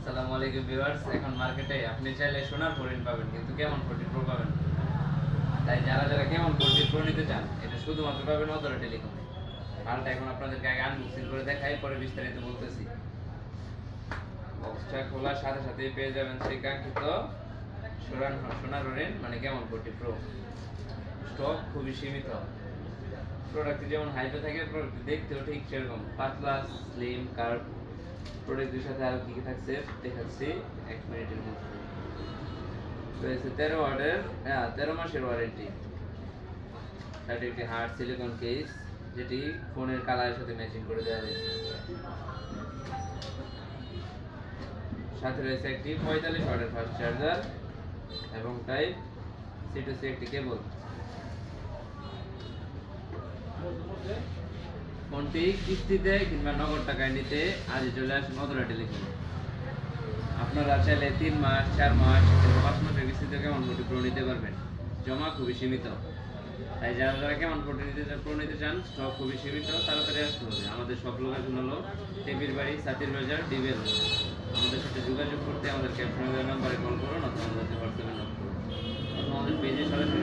আসসালামু আলাইকুম ভিউয়ার্স। এখন মার্কেটে আপনি চাইলে সোনার হরিণ পাবেন, কিন্তু কেমন 14 প্রো পাবেন না। তাই যারা যারা কেমন 14 প্রো নিতে চান, এটা শুধুমাত্র পাবেন অদরা টেলিকমে। মালটা এখন আপনাদেরকে আগে আনবক্সিং করে দেখাই, পরে বিস্তারিত বলতেছি। বক্সটা খোলার সাথে সাথেই পেয়ে যাবেন সেই কাঙ্ক্ষিত সোনার হরিণ, মানে কেমন 14 প্রো। স্টক খুবই সীমিত। প্রোডাক্ট যেমন হাইপে থাকে, প্রোডাক্ট দেখতেও ঠিক সেরকম পাতলা, স্লিম, কার্ভ। প্রোডাক্টের সাথে আরো কি কি থাকছে দেখাচ্ছি 1 মিনিটের মধ্যে। রয়েছে 13 মাসের ওয়ারেন্টি। সাথে একটি হার্ড সিলিকন কেস, যেটি ফোনের কালারের সাথে ম্যাচিং করে দেওয়া হয়েছে। সাথে রয়েছে একটি 45 ওয়াটের ফাস্ট চার্জার এবং টাইপ সি টু সি একটি কেবল। ফোনটি কিস্তিতে কিংবা নগদ টাকায় নিতে আজই চলে আসুন অদরা টেলিকমে। আপনারা চাইলে 3 মাস, 4 মাস কিংবা 5 মাসের কিস্তিতে কেমন 14 প্রো নিতে পারবেন। জমা খুবই সীমিত। তাই যারা যারা কেমন প্রো নিতে চান, স্টক খুবই সীমিত, তাড়াতাড়ি আসতে হবে। আমাদের সব লোকেশন হলো টেপির বাড়ি, সাতির বাজার, ডিবেল। আমাদের সাথে যোগাযোগ করতে আমাদের ক্যাপশনে দেওয়া নাম্বারে কল করুন অথবা আমাদের হোয়াটসঅ্যাপে নক করুন, অথবা আমাদের পেজে সরাসরি